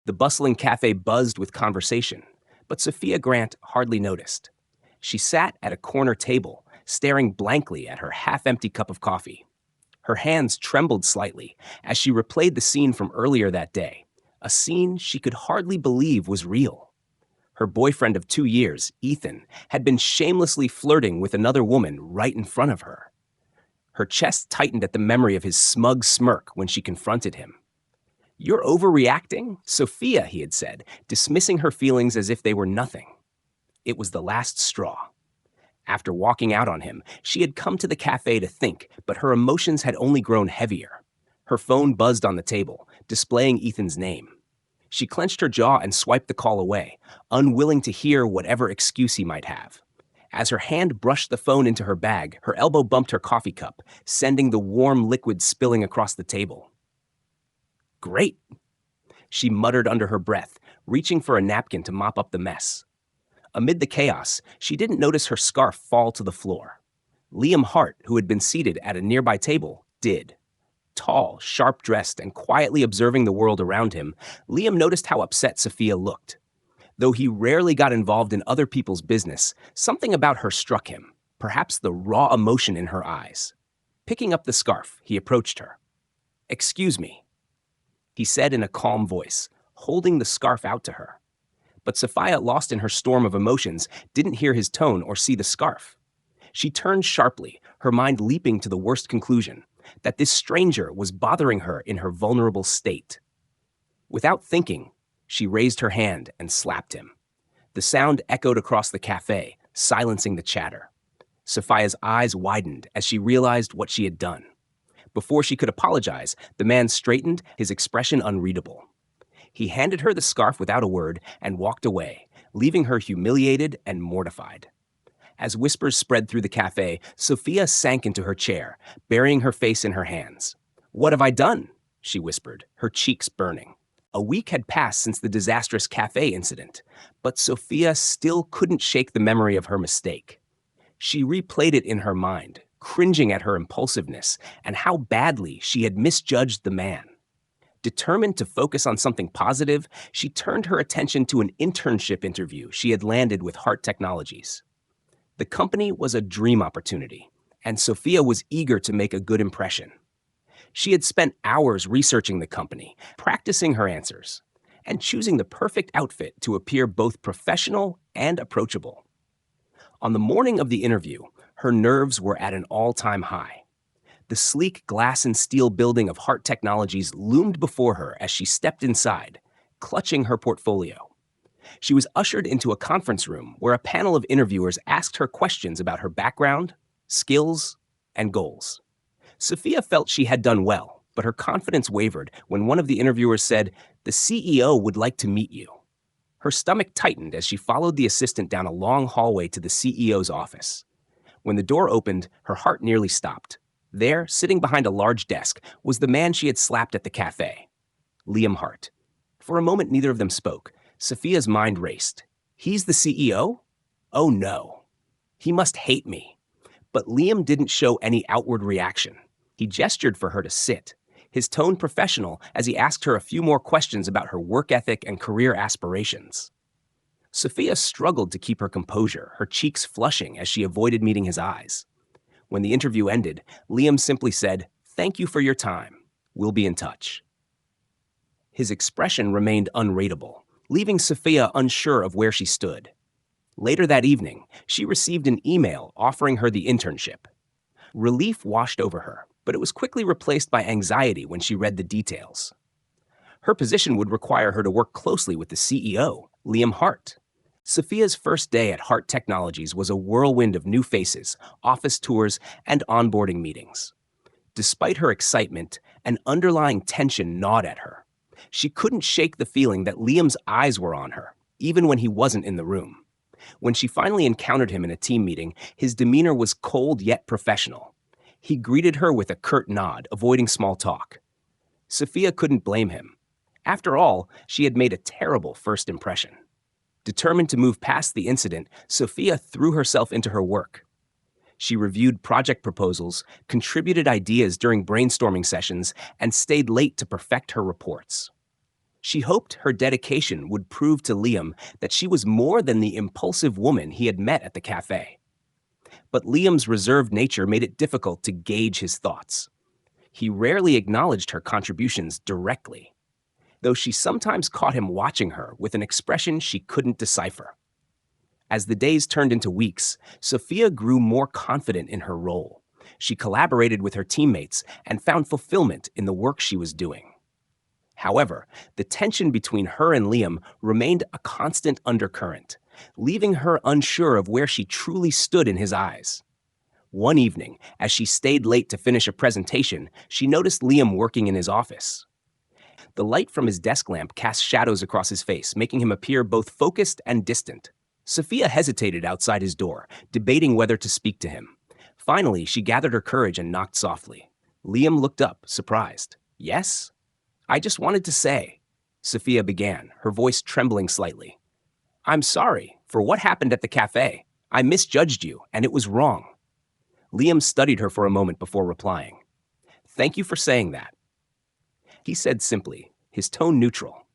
The bustling cafe buzzed with conversation, but Sophia Grant hardly noticed. She sat at a corner table, staring blankly at her half-empty cup of coffee. Her hands trembled slightly as she replayed the scene from earlier that day, a scene she could hardly believe was real. Her boyfriend of 2 years, Ethan, had been shamelessly flirting with another woman right in front of her. Her chest tightened at the memory of his smug smirk when she confronted him. "You're overreacting?" Sophia, he had said, dismissing her feelings as if they were nothing. It was the last straw. After walking out on him, she had come to the cafe to think, but her emotions had only grown heavier. Her phone buzzed on the table, displaying Ethan's name. She clenched her jaw and swiped the call away, unwilling to hear whatever excuse he might have. As her hand brushed the phone into her bag, her elbow bumped her coffee cup, sending the warm liquid spilling across the table. "Great," she muttered under her breath, reaching for a napkin to mop up the mess. Amid the chaos, she didn't notice her scarf fall to the floor. Liam Hart, who had been seated at a nearby table, did. Tall, sharp-dressed, and quietly observing the world around him, Liam noticed how upset Sophia looked. Though he rarely got involved in other people's business, something about her struck him, perhaps the raw emotion in her eyes. Picking up the scarf, he approached her. "Excuse me," he said in a calm voice, holding the scarf out to her. But Sophia, lost in her storm of emotions, didn't hear his tone or see the scarf. She turned sharply, her mind leaping to the worst conclusion, that this stranger was bothering her in her vulnerable state. Without thinking, she raised her hand and slapped him. The sound echoed across the cafe, silencing the chatter. Sophia's eyes widened as she realized what she had done. Before she could apologize, the man straightened, his expression unreadable. He handed her the scarf without a word and walked away, leaving her humiliated and mortified. As whispers spread through the cafe, Sophia sank into her chair, burying her face in her hands. "What have I done?" she whispered, her cheeks burning. A week had passed since the disastrous cafe incident, but Sophia still couldn't shake the memory of her mistake. She replayed it in her mind, cringing at her impulsiveness and how badly she had misjudged the man. Determined to focus on something positive, she turned her attention to an internship interview she had landed with Hart Technologies. The company was a dream opportunity, and Sophia was eager to make a good impression. She had spent hours researching the company, practicing her answers, and choosing the perfect outfit to appear both professional and approachable. On the morning of the interview, her nerves were at an all-time high. The sleek glass and steel building of Hart Technologies loomed before her as she stepped inside, clutching her portfolio. She was ushered into a conference room where a panel of interviewers asked her questions about her background, skills, and goals. Sophia felt she had done well, but her confidence wavered when one of the interviewers said, "The CEO would like to meet you." Her stomach tightened as she followed the assistant down a long hallway to the CEO's office. When the door opened, her heart nearly stopped. There, sitting behind a large desk, was the man she had slapped at the cafe, Liam Hart. For a moment, neither of them spoke. Sophia's mind raced. "He's the CEO? Oh no. He must hate me." But Liam didn't show any outward reaction. He gestured for her to sit, his tone professional as he asked her a few more questions about her work ethic and career aspirations. Sophia struggled to keep her composure, her cheeks flushing as she avoided meeting his eyes. When the interview ended, Liam simply said, "Thank you for your time. We'll be in touch." His expression remained unreadable, leaving Sophia unsure of where she stood. Later that evening, she received an email offering her the internship. Relief washed over her, but it was quickly replaced by anxiety when she read the details. Her position would require her to work closely with the CEO, Liam Hart. Sophia's first day at Hart Technologies was a whirlwind of new faces, office tours, and onboarding meetings. Despite her excitement, an underlying tension gnawed at her. She couldn't shake the feeling that Liam's eyes were on her, even when he wasn't in the room. When she finally encountered him in a team meeting, his demeanor was cold yet professional. He greeted her with a curt nod, avoiding small talk. Sophia couldn't blame him. After all, she had made a terrible first impression. Determined to move past the incident, Sophia threw herself into her work. She reviewed project proposals, contributed ideas during brainstorming sessions, and stayed late to perfect her reports. She hoped her dedication would prove to Liam that she was more than the impulsive woman he had met at the cafe. But Liam's reserved nature made it difficult to gauge his thoughts. He rarely acknowledged her contributions directly, though she sometimes caught him watching her with an expression she couldn't decipher. As the days turned into weeks, Sophia grew more confident in her role. She collaborated with her teammates and found fulfillment in the work she was doing. However, the tension between her and Liam remained a constant undercurrent, leaving her unsure of where she truly stood in his eyes. One evening, as she stayed late to finish a presentation, she noticed Liam working in his office. The light from his desk lamp cast shadows across his face, making him appear both focused and distant. Sophia hesitated outside his door, debating whether to speak to him. Finally, she gathered her courage and knocked softly. Liam looked up, surprised. "Yes?" "I just wanted to say," Sophia began, her voice trembling slightly. "I'm sorry for what happened at the cafe. I misjudged you, and it was wrong." Liam studied her for a moment before replying. "Thank you for saying that," he said simply, his tone neutral.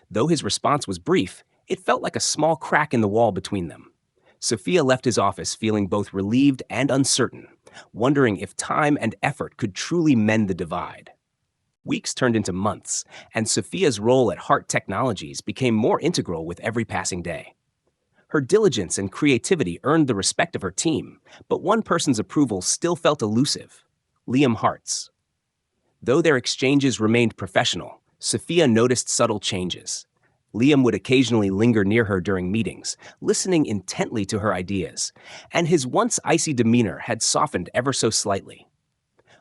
Though his response was brief, it felt like a small crack in the wall between them. Sophia left his office feeling both relieved and uncertain, wondering if time and effort could truly mend the divide. Weeks turned into months, and Sophia's role at Heart Technologies became more integral with every passing day. Her diligence and creativity earned the respect of her team, but one person's approval still felt elusive: Liam Hart's. Though their exchanges remained professional, Sophia noticed subtle changes. Liam would occasionally linger near her during meetings, listening intently to her ideas, and his once icy demeanor had softened ever so slightly.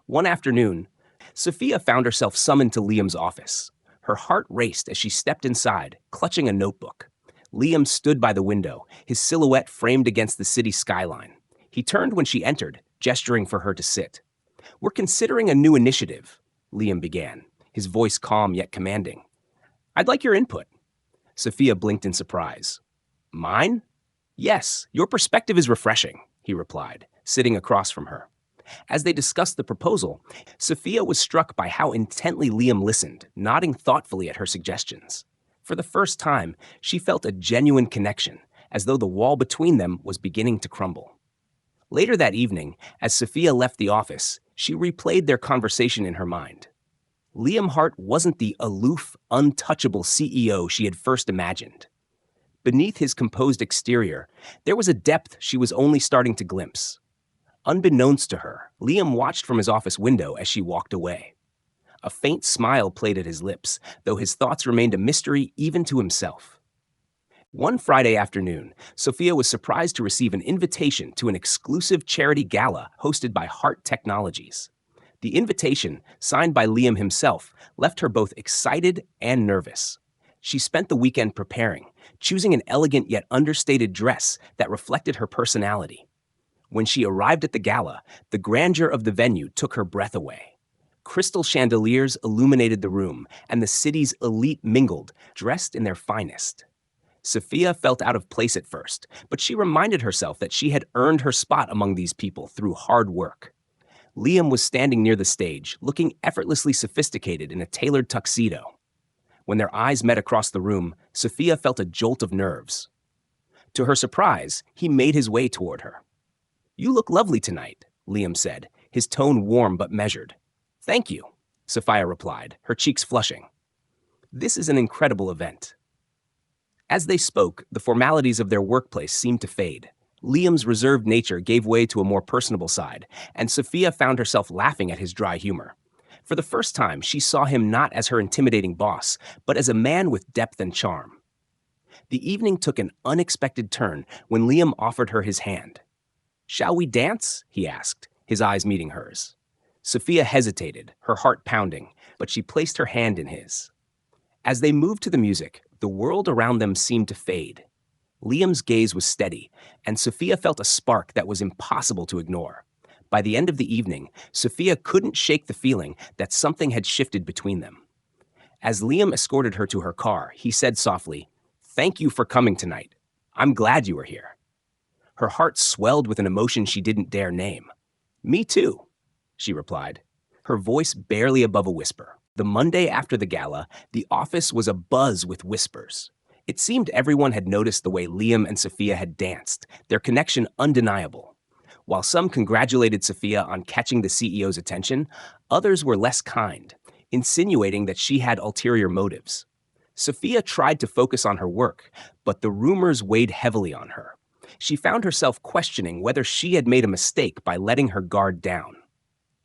One afternoon, Sophia found herself summoned to Liam's office. Her heart raced as she stepped inside, clutching a notebook. Liam stood by the window, his silhouette framed against the city skyline. He turned when she entered, gesturing for her to sit. "We're considering a new initiative," Liam began, his voice calm yet commanding. "I'd like your input." Sophia blinked in surprise. "Mine?" "Yes, your perspective is refreshing," he replied, sitting across from her. As they discussed the proposal, Sophia was struck by how intently Liam listened, nodding thoughtfully at her suggestions. For the first time, she felt a genuine connection, as though the wall between them was beginning to crumble. Later that evening, as Sophia left the office, she replayed their conversation in her mind. Liam Hart wasn't the aloof, untouchable CEO she had first imagined. Beneath his composed exterior, there was a depth she was only starting to glimpse. Unbeknownst to her, Liam watched from his office window as she walked away. A faint smile played at his lips, though his thoughts remained a mystery even to himself. One Friday afternoon, Sophia was surprised to receive an invitation to an exclusive charity gala hosted by Heart Technologies. The invitation, signed by Liam himself, left her both excited and nervous. She spent the weekend preparing, choosing an elegant yet understated dress that reflected her personality. When she arrived at the gala, the grandeur of the venue took her breath away. Crystal chandeliers illuminated the room, and the city's elite mingled, dressed in their finest. Sophia felt out of place at first, but she reminded herself that she had earned her spot among these people through hard work. Liam was standing near the stage, looking effortlessly sophisticated in a tailored tuxedo. When their eyes met across the room, Sophia felt a jolt of nerves. To her surprise, he made his way toward her. "You look lovely tonight," Liam said, his tone warm but measured. "Thank you," Sophia replied, her cheeks flushing. "This is an incredible event." As they spoke, the formalities of their workplace seemed to fade. Liam's reserved nature gave way to a more personable side, and Sophia found herself laughing at his dry humor. For the first time, she saw him not as her intimidating boss, but as a man with depth and charm. The evening took an unexpected turn when Liam offered her his hand. "Shall we dance?" he asked, his eyes meeting hers. Sophia hesitated, her heart pounding, but she placed her hand in his. As they moved to the music, the world around them seemed to fade. Liam's gaze was steady, and Sophia felt a spark that was impossible to ignore. By the end of the evening, Sophia couldn't shake the feeling that something had shifted between them. As Liam escorted her to her car, he said softly, "Thank you for coming tonight. I'm glad you were here." Her heart swelled with an emotion she didn't dare name. "Me too," she replied, her voice barely above a whisper. The Monday after the gala, the office was abuzz with whispers. It seemed everyone had noticed the way Liam and Sophia had danced, their connection undeniable. While some congratulated Sophia on catching the CEO's attention, others were less kind, insinuating that she had ulterior motives. Sophia tried to focus on her work, but the rumors weighed heavily on her. She found herself questioning whether she had made a mistake by letting her guard down.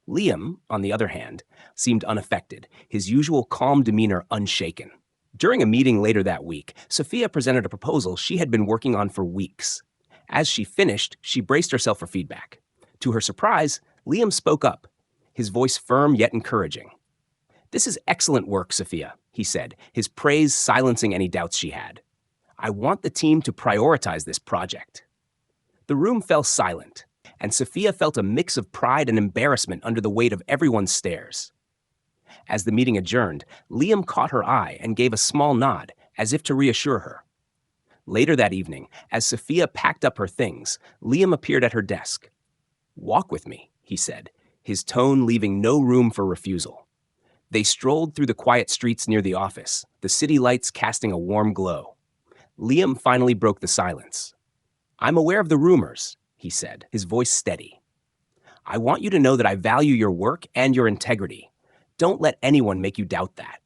Liam, on the other hand, seemed unaffected, his usual calm demeanor unshaken. During a meeting later that week, Sophia presented a proposal she had been working on for weeks. As she finished, she braced herself for feedback. To her surprise, Liam spoke up, his voice firm yet encouraging. "This is excellent work, Sophia," he said, his praise silencing any doubts she had. "I want the team to prioritize this project." The room fell silent, and Sophia felt a mix of pride and embarrassment under the weight of everyone's stares. As the meeting adjourned, Liam caught her eye and gave a small nod, as if to reassure her. Later that evening, as Sophia packed up her things, Liam appeared at her desk. "Walk with me," he said, his tone leaving no room for refusal. They strolled through the quiet streets near the office, the city lights casting a warm glow. Liam finally broke the silence. "I'm aware of the rumors," he said, his voice steady. "I want you to know that I value your work and your integrity. Don't let anyone make you doubt that."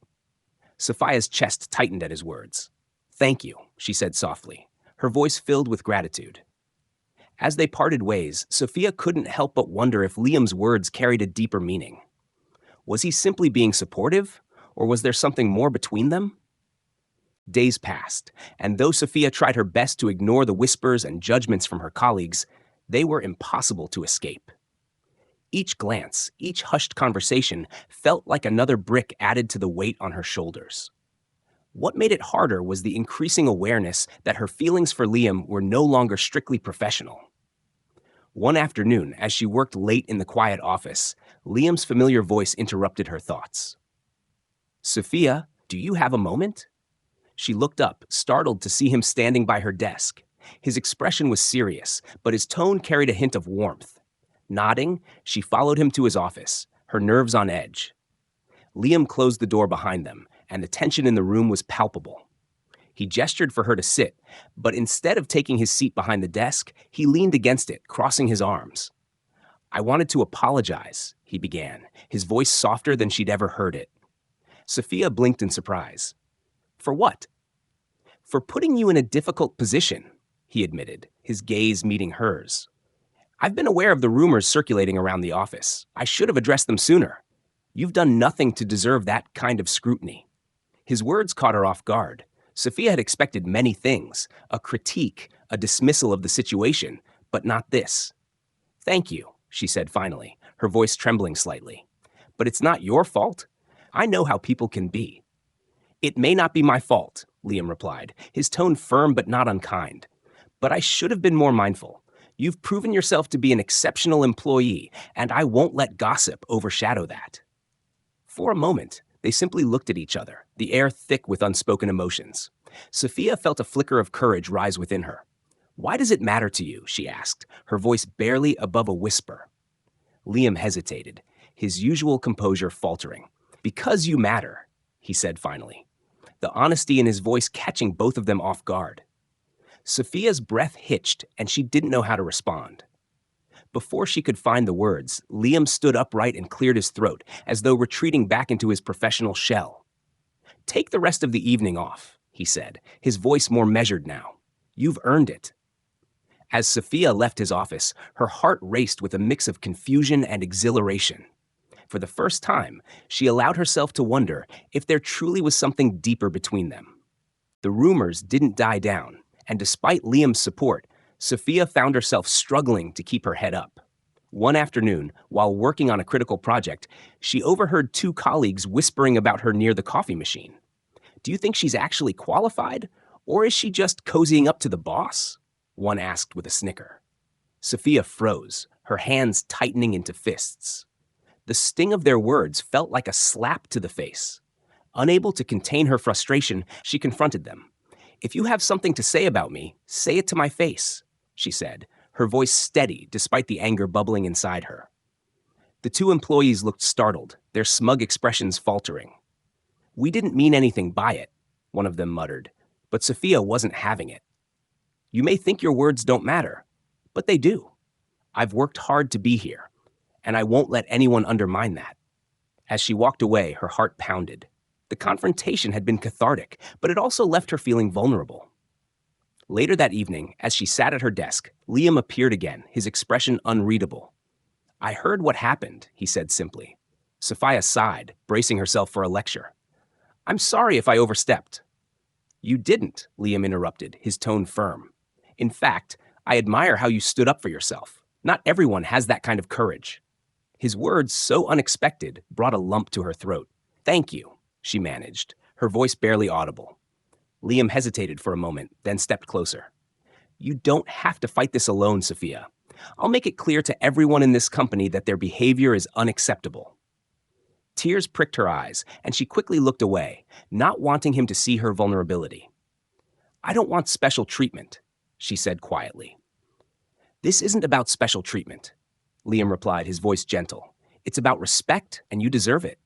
Sophia's chest tightened at his words. "Thank you," she said softly, her voice filled with gratitude. As they parted ways, Sophia couldn't help but wonder if Liam's words carried a deeper meaning. Was he simply being supportive, or was there something more between them? Days passed, and though Sophia tried her best to ignore the whispers and judgments from her colleagues, they were impossible to escape. Each glance, each hushed conversation felt like another brick added to the weight on her shoulders. What made it harder was the increasing awareness that her feelings for Liam were no longer strictly professional. One afternoon, as she worked late in the quiet office, Liam's familiar voice interrupted her thoughts. "Sophia, do you have a moment?" She looked up, startled to see him standing by her desk. His expression was serious, but his tone carried a hint of warmth. Nodding, she followed him to his office, her nerves on edge. Liam closed the door behind them, and the tension in the room was palpable. He gestured for her to sit, but instead of taking his seat behind the desk, he leaned against it, crossing his arms. "I wanted to apologize," he began, his voice softer than she'd ever heard it. Sophia blinked in surprise. "For what?" "For putting you in a difficult position," he admitted, his gaze meeting hers. "I've been aware of the rumors circulating around the office. I should have addressed them sooner. You've done nothing to deserve that kind of scrutiny." His words caught her off guard. Sophia had expected many things, a critique, a dismissal of the situation, but not this. "Thank you," she said finally, her voice trembling slightly. "But it's not your fault. I know how people can be." "It may not be my fault," Liam replied, his tone firm but not unkind. "But I should have been more mindful. You've proven yourself to be an exceptional employee, and I won't let gossip overshadow that." For a moment, they simply looked at each other, the air thick with unspoken emotions. Sophia felt a flicker of courage rise within her. "Why does it matter to you?" she asked, her voice barely above a whisper. Liam hesitated, his usual composure faltering. "Because you matter," he said finally, the honesty in his voice catching both of them off guard. Sophia's breath hitched, and she didn't know how to respond. Before she could find the words, Liam stood upright and cleared his throat, as though retreating back into his professional shell. "Take the rest of the evening off," he said, his voice more measured now. "You've earned it." As Sophia left his office, her heart raced with a mix of confusion and exhilaration. For the first time, she allowed herself to wonder if there truly was something deeper between them. The rumors didn't die down, and despite Liam's support, Sophia found herself struggling to keep her head up. One afternoon, while working on a critical project, she overheard two colleagues whispering about her near the coffee machine. "Do you think she's actually qualified, or is she just cozying up to the boss?" one asked with a snicker. Sophia froze, her hands tightening into fists. The sting of their words felt like a slap to the face. Unable to contain her frustration, she confronted them. "If you have something to say about me, say it to my face," she said, her voice steady despite the anger bubbling inside her. The two employees looked startled, their smug expressions faltering. We didn't mean anything by it, one of them muttered, but Sophia wasn't having it. You may think your words don't matter, but they do. I've worked hard to be here, and I won't let anyone undermine that. As she walked away, her heart pounded. The confrontation had been cathartic, but it also left her feeling vulnerable. Later that evening, as she sat at her desk, Liam appeared again, his expression unreadable. I heard what happened, he said simply. Sophia sighed, bracing herself for a lecture. I'm sorry if I overstepped. You didn't, Liam interrupted, his tone firm. In fact, I admire how you stood up for yourself. Not everyone has that kind of courage. His words, so unexpected, brought a lump to her throat. Thank you, she managed, her voice barely audible. Liam hesitated for a moment, then stepped closer. You don't have to fight this alone, Sophia. I'll make it clear to everyone in this company that their behavior is unacceptable. Tears pricked her eyes, and she quickly looked away, not wanting him to see her vulnerability. I don't want special treatment, she said quietly. This isn't about special treatment, Liam replied, his voice gentle. It's about respect, and you deserve it.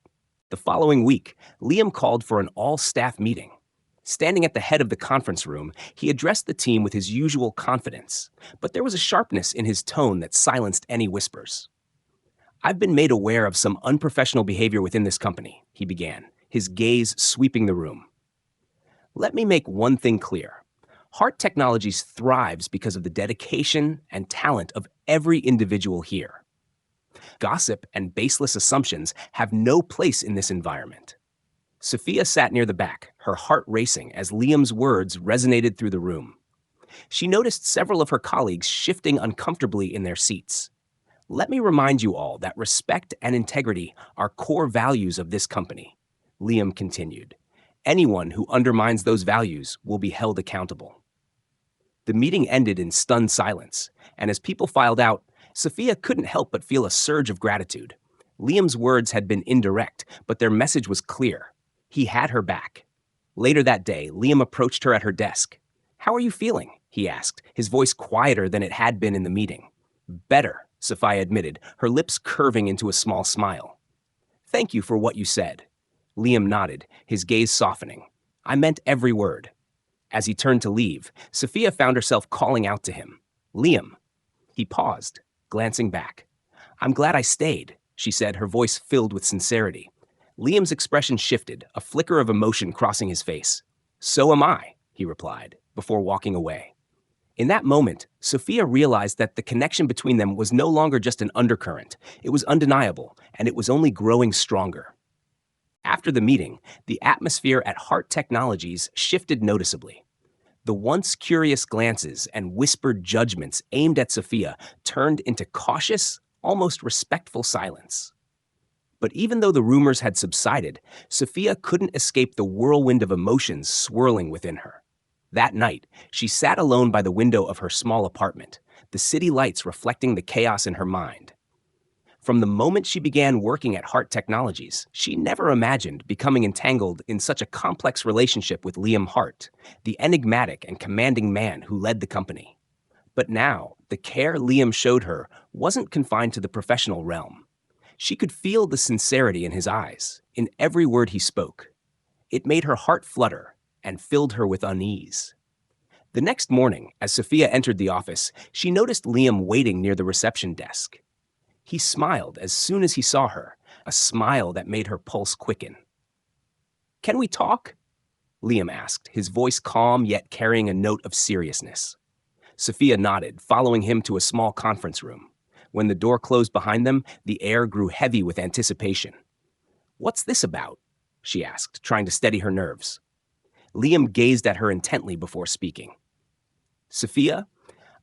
The following week, Liam called for an all-staff meeting. Standing at the head of the conference room, he addressed the team with his usual confidence, but there was a sharpness in his tone that silenced any whispers. I've been made aware of some unprofessional behavior within this company, he began, his gaze sweeping the room. Let me make one thing clear. Hart Technologies thrives because of the dedication and talent of every individual here. Gossip and baseless assumptions have no place in this environment. Sophia sat near the back, her heart racing as Liam's words resonated through the room. She noticed several of her colleagues shifting uncomfortably in their seats. Let me remind you all that respect and integrity are core values of this company, Liam continued. Anyone who undermines those values will be held accountable. The meeting ended in stunned silence, and as people filed out, Sophia couldn't help but feel a surge of gratitude. Liam's words had been indirect, but their message was clear. He had her back. Later that day, Liam approached her at her desk. How are you feeling? He asked, his voice quieter than it had been in the meeting. Better, Sophia admitted, her lips curving into a small smile. Thank you for what you said. Liam nodded, his gaze softening. I meant every word. As he turned to leave, Sophia found herself calling out to him. Liam. He paused, glancing back. I'm glad I stayed, she said, her voice filled with sincerity. Liam's expression shifted, a flicker of emotion crossing his face. So am I, he replied, before walking away. In that moment, Sophia realized that the connection between them was no longer just an undercurrent. It was undeniable, and it was only growing stronger. After the meeting, the atmosphere at Hart Technologies shifted noticeably. The once curious glances and whispered judgments aimed at Sophia turned into cautious, almost respectful silence. But even though the rumors had subsided, Sophia couldn't escape the whirlwind of emotions swirling within her. That night, she sat alone by the window of her small apartment, the city lights reflecting the chaos in her mind. From the moment she began working at Hart Technologies, she never imagined becoming entangled in such a complex relationship with Liam Hart, the enigmatic and commanding man who led the company. But now, the care Liam showed her wasn't confined to the professional realm. She could feel the sincerity in his eyes, in every word he spoke. It made her heart flutter and filled her with unease. The next morning, as Sophia entered the office, she noticed Liam waiting near the reception desk. He smiled as soon as he saw her, a smile that made her pulse quicken. Can we talk? Liam asked, his voice calm yet carrying a note of seriousness. Sophia nodded, following him to a small conference room. When the door closed behind them, the air grew heavy with anticipation. What's this about? She asked, trying to steady her nerves. Liam gazed at her intently before speaking. Sophia,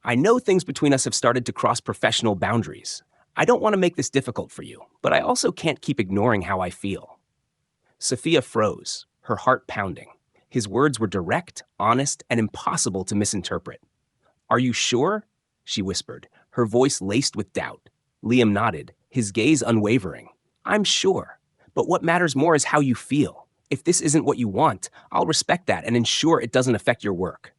I know things between us have started to cross professional boundaries. I don't want to make this difficult for you, but I also can't keep ignoring how I feel. Sophia froze, her heart pounding. His words were direct, honest, and impossible to misinterpret. Are you sure? She whispered, her voice laced with doubt. Liam nodded, his gaze unwavering. I'm sure, but what matters more is how you feel. If this isn't what you want, I'll respect that and ensure it doesn't affect your work.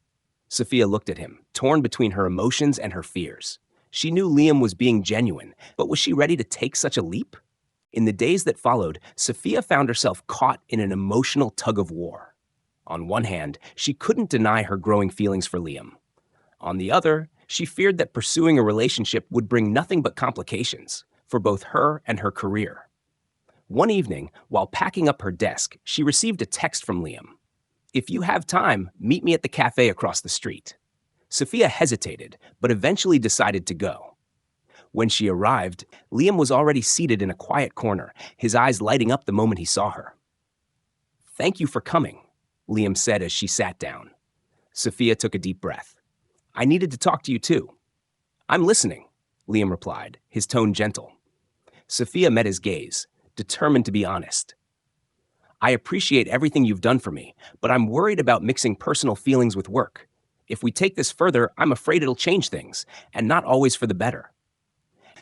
Sophia looked at him, torn between her emotions and her fears. She knew Liam was being genuine, but was she ready to take such a leap? In the days that followed, Sophia found herself caught in an emotional tug of war. On one hand, she couldn't deny her growing feelings for Liam. On the other, she feared that pursuing a relationship would bring nothing but complications for both her and her career. One evening, while packing up her desk, she received a text from Liam. "If you have time, meet me at the café across the street." Sophia hesitated, but eventually decided to go. When she arrived, Liam was already seated in a quiet corner, his eyes lighting up the moment he saw her. "Thank you for coming," Liam said as she sat down. Sophia took a deep breath. "I needed to talk to you too." "I'm listening," Liam replied, his tone gentle. Sophia met his gaze, determined to be honest. "I appreciate everything you've done for me, but I'm worried about mixing personal feelings with work. If we take this further, I'm afraid it'll change things, and not always for the better."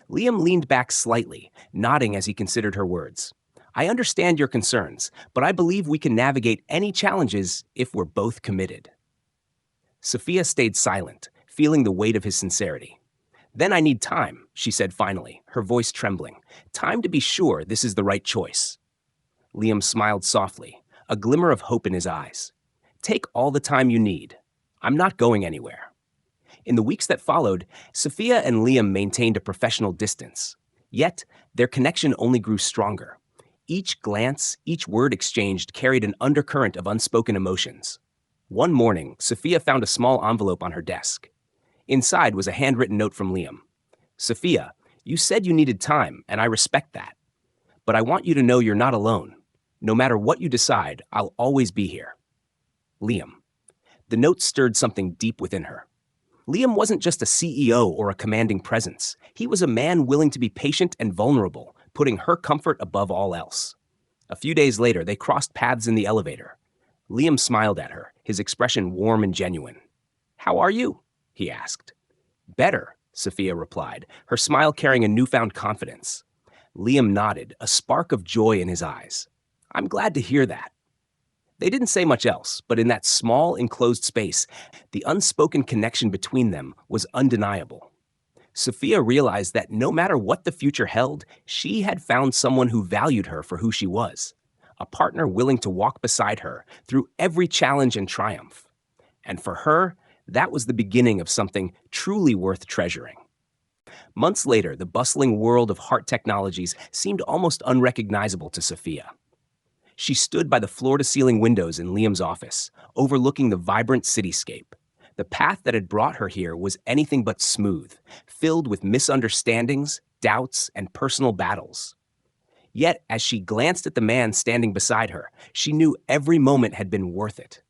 Liam leaned back slightly, nodding as he considered her words. "I understand your concerns, but I believe we can navigate any challenges if we're both committed." Sophia stayed silent, feeling the weight of his sincerity. "Then I need time," she said finally, her voice trembling. "Time to be sure this is the right choice." Liam smiled softly, a glimmer of hope in his eyes. "Take all the time you need. I'm not going anywhere." In the weeks that followed, Sophia and Liam maintained a professional distance. Yet, their connection only grew stronger. Each glance, each word exchanged carried an undercurrent of unspoken emotions. One morning, Sophia found a small envelope on her desk. Inside was a handwritten note from Liam. "Sophia, you said you needed time, and I respect that. But I want you to know you're not alone. No matter what you decide, I'll always be here. Liam." The note stirred something deep within her. Liam wasn't just a CEO or a commanding presence. He was a man willing to be patient and vulnerable, putting her comfort above all else. A few days later, they crossed paths in the elevator. Liam smiled at her, his expression warm and genuine. "How are you?" he asked. "Better," Sophia replied, her smile carrying a newfound confidence. Liam nodded, a spark of joy in his eyes. "I'm glad to hear that." They didn't say much else, but in that small, enclosed space, the unspoken connection between them was undeniable. Sophia realized that no matter what the future held, she had found someone who valued her for who she was, a partner willing to walk beside her through every challenge and triumph. And for her, that was the beginning of something truly worth treasuring. Months later, the bustling world of heart technologies seemed almost unrecognizable to Sophia. She stood by the floor-to-ceiling windows in Liam's office, overlooking the vibrant cityscape. The path that had brought her here was anything but smooth, filled with misunderstandings, doubts, and personal battles. Yet, as she glanced at the man standing beside her, she knew every moment had been worth it.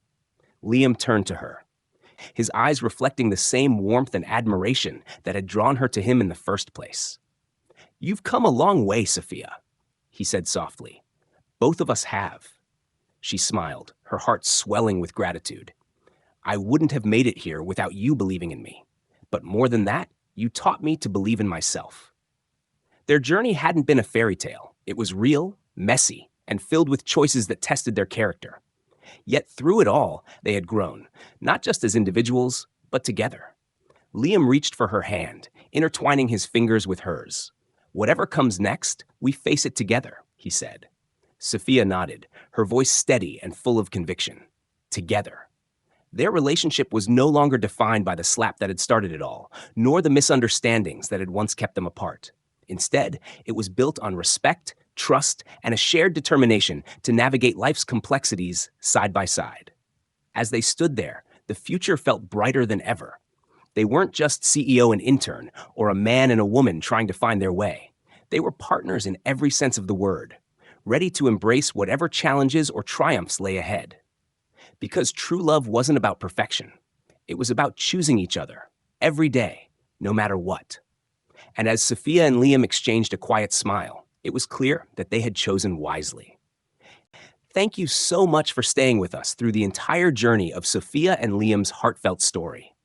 Liam turned to her, his eyes reflecting the same warmth and admiration that had drawn her to him in the first place. "You've come a long way, Sophia," he said softly. "Both of us have." She smiled, her heart swelling with gratitude. "I wouldn't have made it here without you believing in me. But more than that, you taught me to believe in myself." Their journey hadn't been a fairy tale. It was real, messy, and filled with choices that tested their character. Yet through it all, they had grown, not just as individuals, but together. Liam reached for her hand, intertwining his fingers with hers. "Whatever comes next, we face it together," he said. Sophia nodded, her voice steady and full of conviction. Together. Their relationship was no longer defined by the slap that had started it all, nor the misunderstandings that had once kept them apart. Instead, it was built on respect, trust, and a shared determination to navigate life's complexities side by side. As they stood there, the future felt brighter than ever. They weren't just CEO and intern, or a man and a woman trying to find their way. They were partners in every sense of the word, ready to embrace whatever challenges or triumphs lay ahead. Because true love wasn't about perfection. It was about choosing each other, every day, no matter what. And as Sophia and Liam exchanged a quiet smile, it was clear that they had chosen wisely. Thank you so much for staying with us through the entire journey of Sophia and Liam's heartfelt story.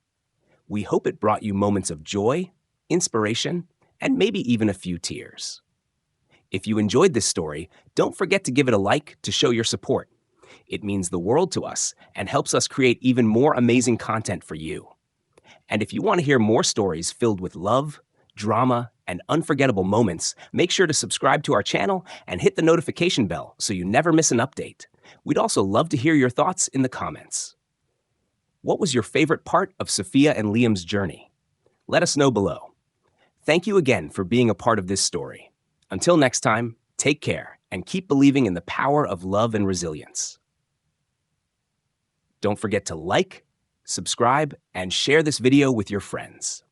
We hope it brought you moments of joy, inspiration, and maybe even a few tears. If you enjoyed this story, don't forget to give it a like to show your support. It means the world to us and helps us create even more amazing content for you. And if you want to hear more stories filled with love, drama, and unforgettable moments, make sure to subscribe to our channel and hit the notification bell so you never miss an update. We'd also love to hear your thoughts in the comments. What was your favorite part of Sophia and Liam's journey? Let us know below. Thank you again for being a part of this story. Until next time, take care and keep believing in the power of love and resilience. Don't forget to like, subscribe, and share this video with your friends.